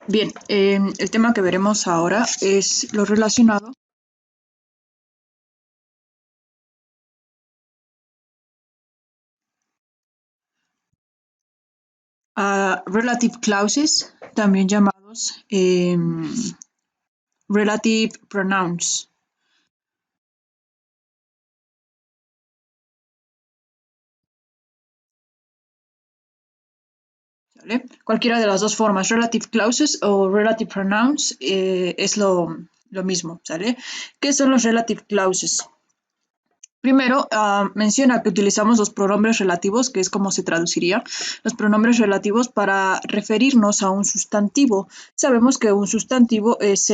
Bien, el tema que veremos ahora es lo relacionado a relative clauses, también llamados relative pronouns. ¿Vale? Cualquiera de las dos formas, relative clauses o relative pronouns, es lo mismo, ¿sale? ¿Qué son los relative clauses? Primero, menciona que utilizamos los pronombres relativos, que es como se traduciría, los pronombres relativos para referirnos a un sustantivo. Sabemos que un sustantivo es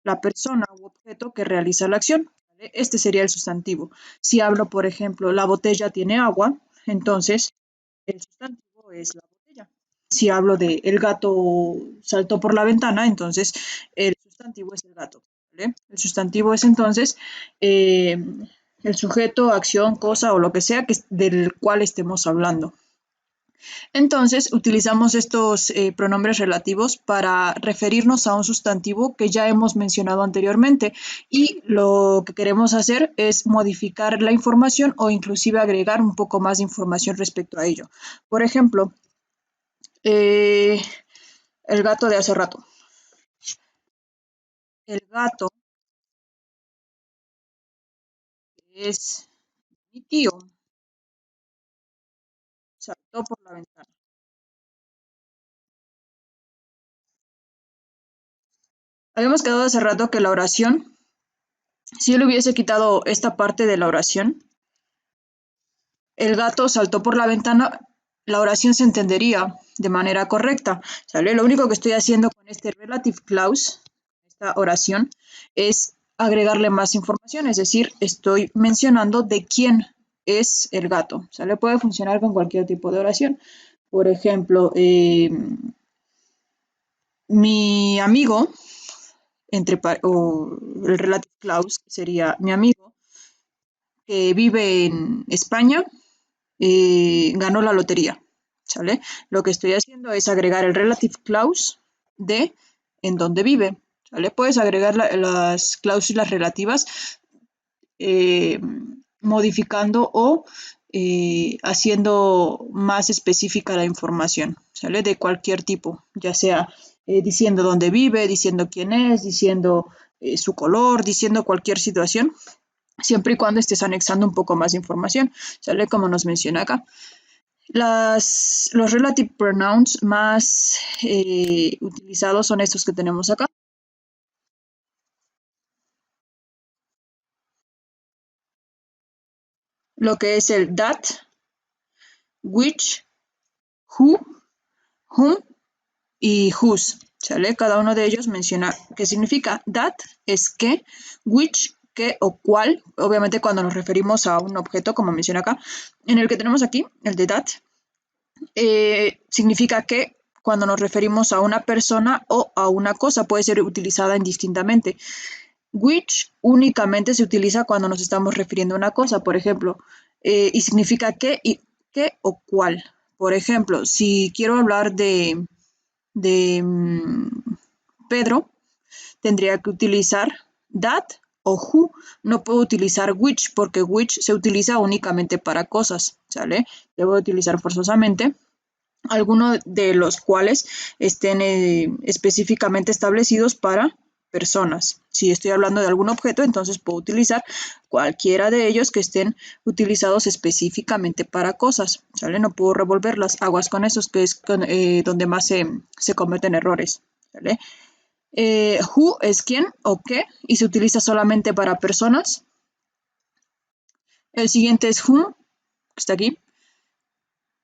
la persona u objeto que realiza la acción. ¿Vale? Este sería el sustantivo. Si hablo, por ejemplo, la botella tiene agua, entonces el sustantivo es la botella. Si hablo de el gato saltó por la ventana, entonces el sustantivo es el gato. ¿Vale? El sustantivo es entonces el sujeto, acción, cosa o lo que sea del cual estemos hablando. Entonces, utilizamos estos pronombres relativos para referirnos a un sustantivo que ya hemos mencionado anteriormente y lo que queremos hacer es modificar la información o inclusive agregar un poco más de información respecto a ello. Por ejemplo, el gato de hace rato. El gato es mi tío, saltó por la ventana. Habíamos quedado hace rato que la oración, si yo le hubiese quitado esta parte de la oración, el gato saltó por la ventana, la oración se entendería de manera correcta, ¿sale? Lo único que estoy haciendo con este relative clause, esta oración, es agregarle más información, es decir, estoy mencionando de quién es el gato, ¿sale? Puede funcionar con cualquier tipo de oración. Por ejemplo, mi amigo, o el relative clause sería mi amigo, que vive en España, ganó la lotería, ¿sale? Lo que estoy haciendo es agregar el relative clause de en dónde vive, ¿sale? Puedes agregar las cláusulas relativas eh, modificando o haciendo más específica la información, ¿sale? De cualquier tipo, ya sea diciendo dónde vive, diciendo quién es, diciendo su color, diciendo cualquier situación, siempre y cuando estés anexando un poco más de información, ¿sale? Como nos menciona acá. Los relative pronouns más utilizados son estos que tenemos acá. Lo que es el that, which, who, whom y whose. ¿Sale? Cada uno de ellos menciona qué significa. That es que, which, qué o cuál. Obviamente cuando nos referimos a un objeto, como menciona acá. En el que tenemos aquí, el de that, significa que cuando nos referimos a una persona o a una cosa, puede ser utilizada indistintamente. Which únicamente se utiliza cuando nos estamos refiriendo a una cosa, por ejemplo, y significa qué o cuál. Por ejemplo, si quiero hablar de Pedro, tendría que utilizar that o who. No puedo utilizar which porque which se utiliza únicamente para cosas, ¿sale? Debo utilizar forzosamente algunos de los cuales estén específicamente establecidos para personas. Si estoy hablando de algún objeto, entonces puedo utilizar cualquiera de ellos que estén utilizados específicamente para cosas, ¿sale? No puedo revolver las aguas con esos, que es donde más se cometen errores, ¿sale? Who es quién o qué y se utiliza solamente para personas. El siguiente es whom, que está aquí,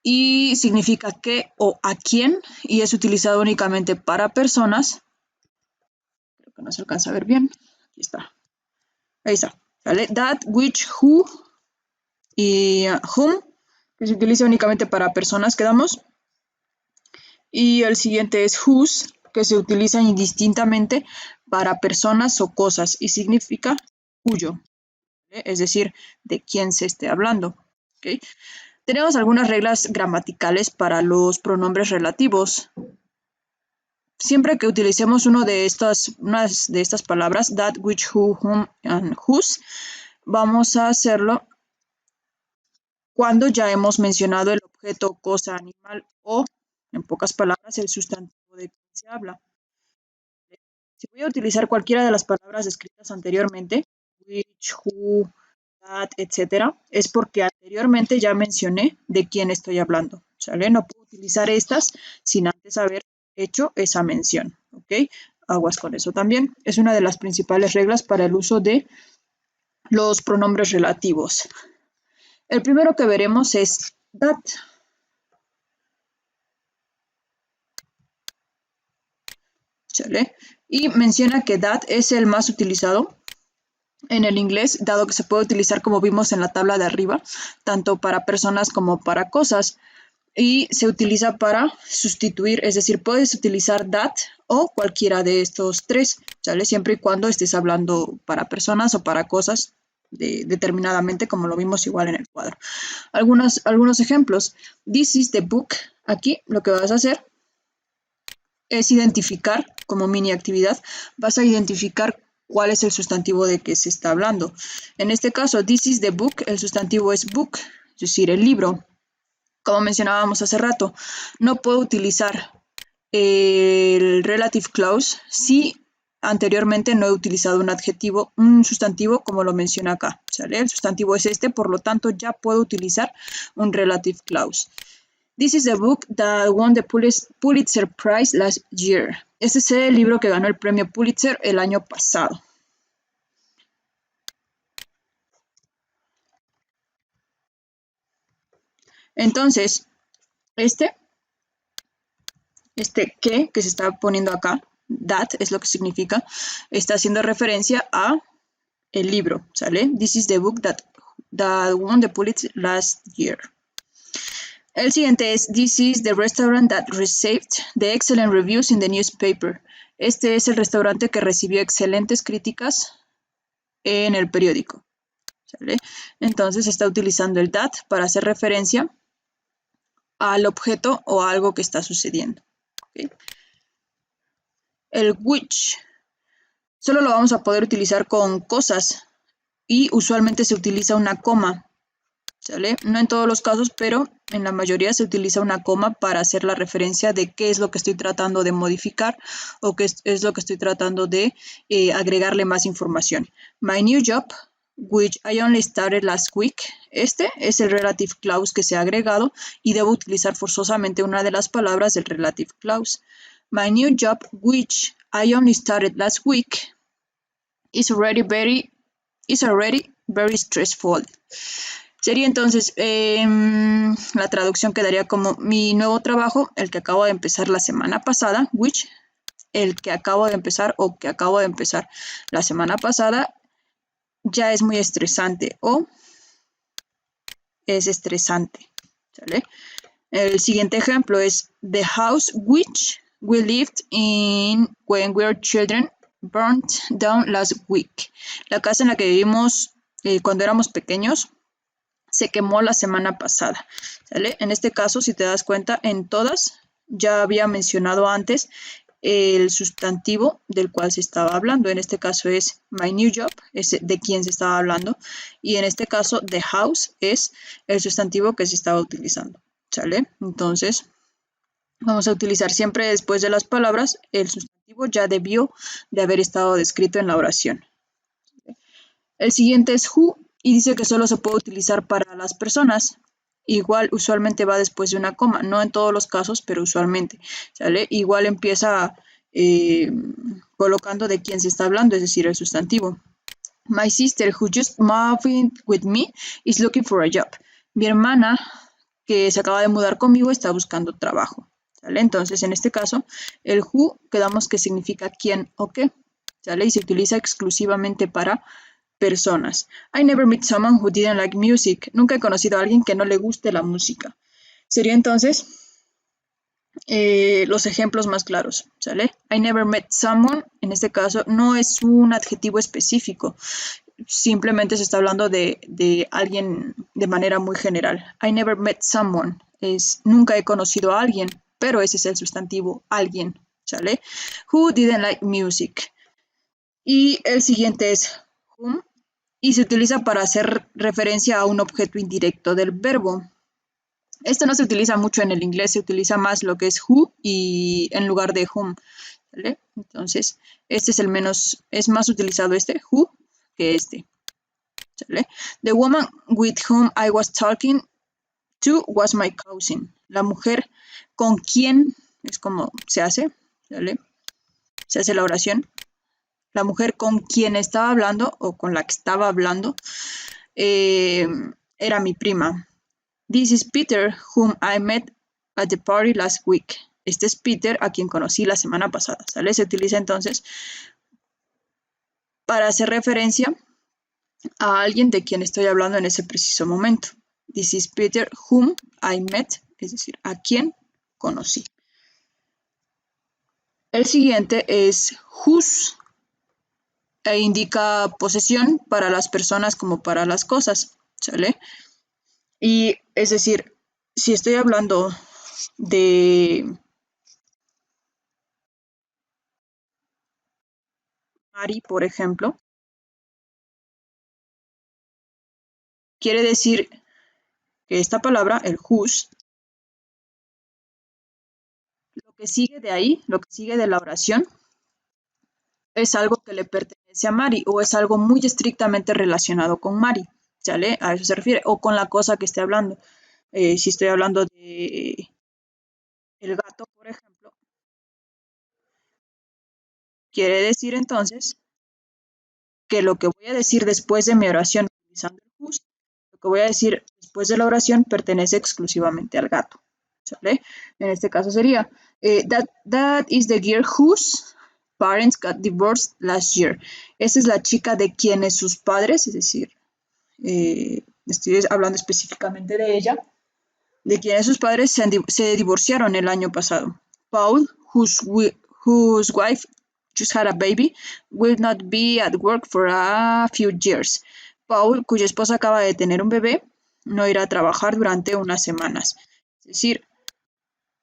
y significa qué o a quién y es utilizado únicamente para personas. Creo que no se alcanza a ver bien. Aquí está. Ahí está. ¿Vale? That, which, who y whom, que se utiliza únicamente para personas, quedamos. Y el siguiente es whose, que se utiliza indistintamente para personas o cosas y significa cuyo, ¿vale? Es decir, de quién se esté hablando. ¿Okay? Tenemos algunas reglas gramaticales para los pronombres relativos. siempre que utilicemos una de estas palabras, that, which, who, whom, and whose, vamos a hacerlo cuando ya hemos mencionado el objeto, cosa, animal o, en pocas palabras, el sustantivo de que se habla. Si voy a utilizar cualquiera de las palabras escritas anteriormente, which, who, that, etcétera, es porque anteriormente ya mencioné de quién estoy hablando, ¿sale? No puedo utilizar estas sin antes haber hecho esa mención, ¿ok? Aguas con eso también. Es una de las principales reglas para el uso de los pronombres relativos. El primero que veremos es that. ¿Sale? Y menciona que that es el más utilizado en el inglés, dado que se puede utilizar, como vimos en la tabla de arriba, tanto para personas como para cosas. Y se utiliza para sustituir, es decir, puedes utilizar that o cualquiera de estos tres, ¿sale? Siempre y cuando estés hablando para personas o para cosas determinadamente, como lo vimos igual en el cuadro. Algunos ejemplos. This is the book. Aquí lo que vas a hacer es identificar, como mini actividad, vas a identificar cuál es el sustantivo de que se está hablando. En este caso, this is the book, el sustantivo es book, es decir, el libro. Como mencionábamos hace rato, no puedo utilizar el relative clause si anteriormente no he utilizado un adjetivo, un sustantivo como lo menciona acá, ¿sale? El sustantivo es este, por lo tanto ya puedo utilizar un relative clause. This is the book that won the Pulitzer Prize last year. Este es el libro que ganó el premio Pulitzer el año pasado. Entonces, este que se está poniendo acá, that es lo que significa, está haciendo referencia a el libro, ¿sale? This is the book that won the Pulitzer last year. El siguiente es, this is the restaurant that received the excellent reviews in the newspaper. Este es el restaurante que recibió excelentes críticas en el periódico, ¿sale? Entonces está utilizando el that para hacer referencia al objeto o a algo que está sucediendo, ¿okay? El which solo lo vamos a poder utilizar con cosas y usualmente se utiliza una coma, ¿sale? No en todos los casos, pero en la mayoría se utiliza una coma para hacer la referencia de qué es lo que estoy tratando de modificar o qué es lo que estoy tratando de agregarle más información. My new job, which I only started last week. Este es el relative clause que se ha agregado y debo utilizar forzosamente una de las palabras del relative clause. My new job, which I only started last week, is already very stressful. Sería entonces, la traducción quedaría como mi nuevo trabajo, el que acabo de empezar la semana pasada, which, el que acabo de empezar o que acabo de empezar la semana pasada, ya es muy estresante o es estresante, ¿sale? El siguiente ejemplo es the house which we lived in when we were children burnt down last week. La casa en la que vivimos cuando éramos pequeños se quemó la semana pasada, ¿sale? En este caso, si te das cuenta, en todas ya había mencionado antes el sustantivo del cual se estaba hablando. En este caso es my new job, es de quien se estaba hablando, y en este caso the house es el sustantivo que se estaba utilizando, ¿sale? Entonces, vamos a utilizar siempre después de las palabras, el sustantivo ya debió de haber estado descrito en la oración. El siguiente es who, y dice que solo se puede utilizar para las personas. Igual usualmente va después de una coma, no en todos los casos, pero usualmente, ¿sale? Igual empieza colocando de quién se está hablando, es decir, el sustantivo. My sister, who just moved in with me, is looking for a job. Mi hermana, que se acaba de mudar conmigo, está buscando trabajo, ¿sale? Entonces, en este caso, el who quedamos que significa quién o qué, ¿sale? Y se utiliza exclusivamente para personas. I never met someone who didn't like music. Nunca he conocido a alguien que no le guste la música. Sería entonces los ejemplos más claros, ¿sale? I never met someone, en este caso, no es un adjetivo específico. Simplemente se está hablando de alguien de manera muy general. I never met someone es nunca he conocido a alguien, pero ese es el sustantivo alguien, ¿sale? Who didn't like music. Y el siguiente es whom y se utiliza para hacer referencia a un objeto indirecto del verbo. Esto no se utiliza mucho en el inglés, se utiliza más lo que es who y en lugar de whom, ¿vale? Entonces, este es más utilizado este, who, que este, ¿vale? The woman with whom I was talking to was my cousin. La mujer con quien, es como se hace, ¿vale? Se hace la oración. La mujer con quien estaba hablando o con la que estaba hablando era mi prima. This is Peter, whom I met at the party last week. Este es Peter, a quien conocí la semana pasada, ¿sale? Se utiliza entonces para hacer referencia a alguien de quien estoy hablando en ese preciso momento. This is Peter, whom I met, es decir, a quien conocí. El siguiente es whose, e indica posesión para las personas como para las cosas, ¿sale? Y es decir, si estoy hablando de Mari, por ejemplo, quiere decir que esta palabra, el whose, lo que sigue de ahí, lo que sigue de la oración, es algo que le pertenece a Mari o es algo muy estrictamente relacionado con Mari, ¿sale? A eso se refiere, o con la cosa que esté hablando. Si estoy hablando de el gato, por ejemplo, quiere decir entonces que lo que voy a decir después de mi oración utilizando el whose, lo que voy a decir después de la oración pertenece exclusivamente al gato, ¿sale? En este caso sería, that is the girl whose parents got divorced last year. Esa es la chica de quienes sus padres, es decir, estoy hablando específicamente de ella, de quienes sus padres se divorciaron el año pasado. Paul, whose wife just had a baby, will not be at work for a few years. Paul, cuya esposa acaba de tener un bebé, no irá a trabajar durante unas semanas. Es decir,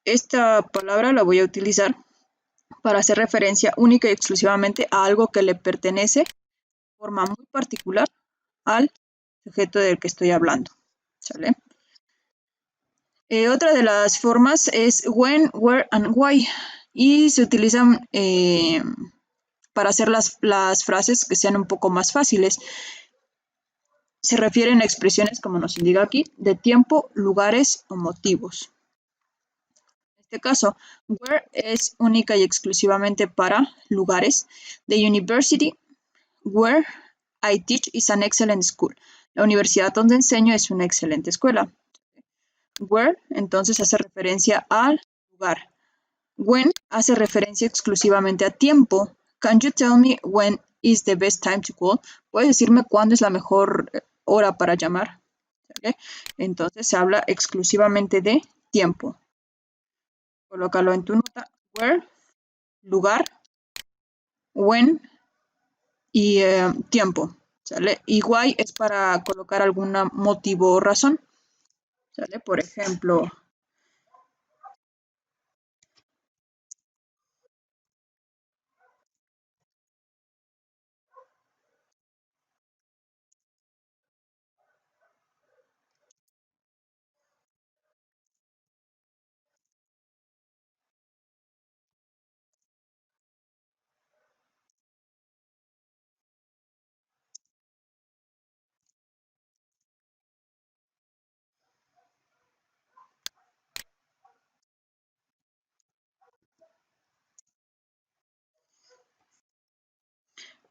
esta palabra la voy a utilizar para hacer referencia única y exclusivamente a algo que le pertenece de forma muy particular al sujeto del que estoy hablando, ¿sale? Otra de las formas es when, where and why y se utilizan para hacer las frases que sean un poco más fáciles. Se refieren a expresiones, como nos indica aquí, de tiempo, lugares o motivos. En este caso, where es única y exclusivamente para lugares. The university where I teach is an excellent school. La universidad donde enseño es una excelente escuela. Where, entonces, hace referencia al lugar. When hace referencia exclusivamente a tiempo. Can you tell me when is the best time to call? ¿Puedes decirme cuándo es la mejor hora para llamar? ¿Okay? Entonces se habla exclusivamente de tiempo. Colócalo en tu nota. Where, lugar, when y tiempo. ¿Sale? Y why es para colocar algún motivo o razón. ¿Sale? Por ejemplo,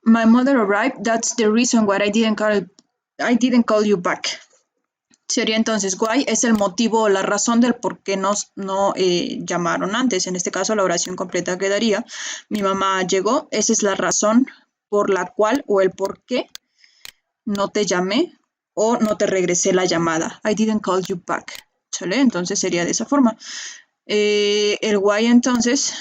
my mother arrived, that's the reason why I didn't call you back. Sería entonces, why es el motivo o la razón del por qué no llamaron antes. En este caso, la oración completa quedaría, mi mamá llegó, esa es la razón por la cual o el por qué no te llamé o no te regresé la llamada. I didn't call you back. ¿Sale? Entonces sería de esa forma. El why entonces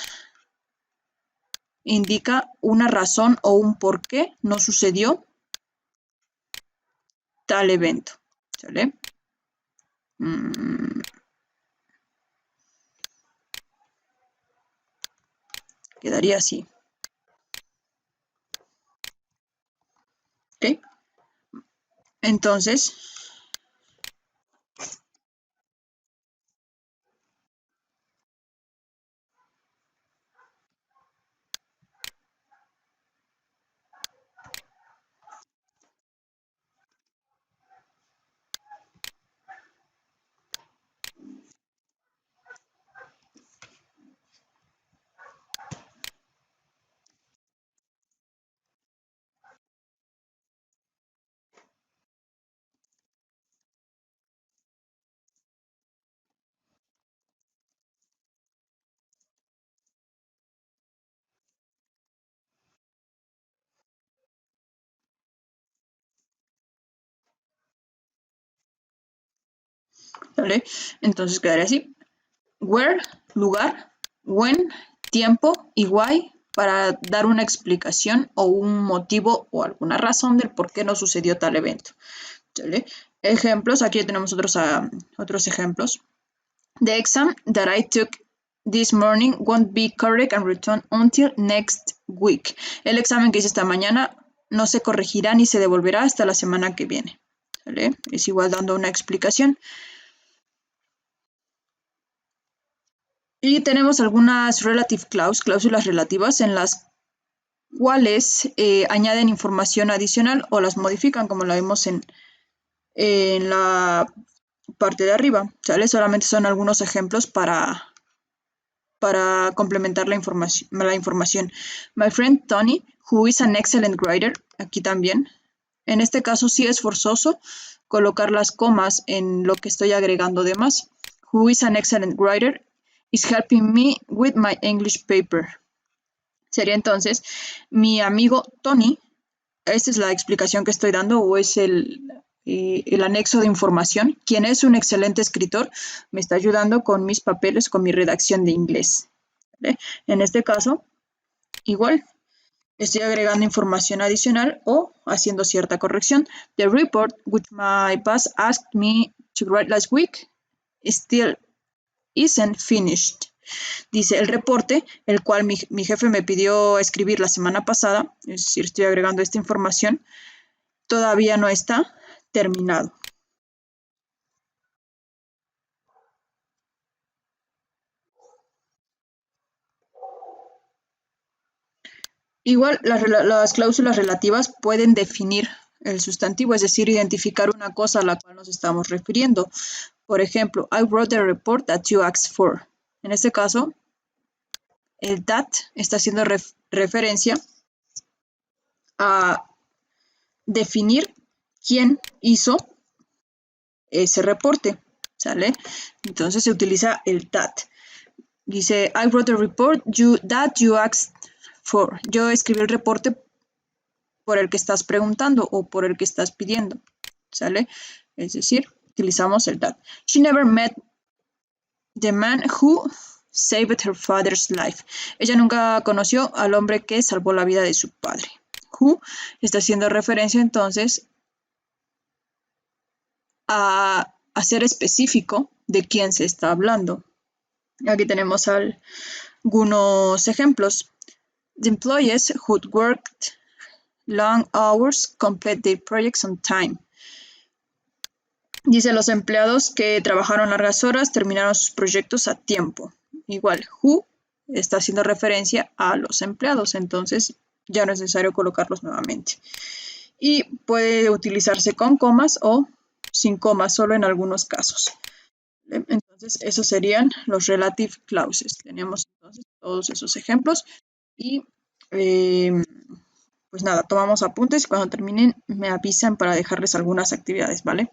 indica una razón o un por qué no sucedió tal evento. ¿Sale? Quedaría así. ¿Ok? Entonces, ¿vale? Entonces quedaría así. Where, lugar, when, tiempo y why para dar una explicación o un motivo o alguna razón del por qué no sucedió tal evento. ¿Vale? Ejemplos, aquí tenemos otros ejemplos. The exam that I took this morning won't be correct and returned until next week. El examen que hice esta mañana no se corregirá ni se devolverá hasta la semana que viene. ¿Vale? Es igual dando una explicación. Y tenemos algunas relative clause, cláusulas relativas, en las cuales añaden información adicional o las modifican, como la vemos en la parte de arriba. ¿Sale? Solamente son algunos ejemplos para complementar la información. My friend Tony, who is an excellent writer, aquí también. En este caso sí es forzoso colocar las comas en lo que estoy agregando de más. Who is an excellent writer is helping me with my English paper. Sería entonces, mi amigo Tony, esta es la explicación que estoy dando o es el anexo de información. Quien es un excelente escritor, me está ayudando con mis papeles, con mi redacción de inglés. ¿Vale? En este caso, igual, estoy agregando información adicional o haciendo cierta corrección. The report which my boss asked me to write last week still isn't finished. Dice el reporte, el cual mi jefe me pidió escribir la semana pasada, es decir, estoy agregando esta información, todavía no está terminado. Igual, las cláusulas relativas pueden definir el sustantivo, es decir, identificar una cosa a la cual nos estamos refiriendo. Por ejemplo, I wrote the report that you asked for. En este caso, el that está haciendo referencia a definir quién hizo ese reporte, ¿sale? Entonces se utiliza el that. Dice, I wrote the report that you asked for. Yo escribí el reporte por el que estás preguntando o por el que estás pidiendo, ¿sale? Es decir, utilizamos el that. She never met the man who saved her father's life. Ella nunca conoció al hombre que salvó la vida de su padre. Who está haciendo referencia entonces a ser específico de quién se está hablando. Aquí tenemos algunos ejemplos. The employees who worked long hours complete their projects on time. Dice los empleados que trabajaron largas horas terminaron sus proyectos a tiempo. Igual, who está haciendo referencia a los empleados, entonces ya no es necesario colocarlos nuevamente. Y puede utilizarse con comas o sin comas, solo en algunos casos. Entonces, esos serían los relative clauses. Tenemos entonces todos esos ejemplos y pues nada, tomamos apuntes y cuando terminen me avisan para dejarles algunas actividades, ¿vale?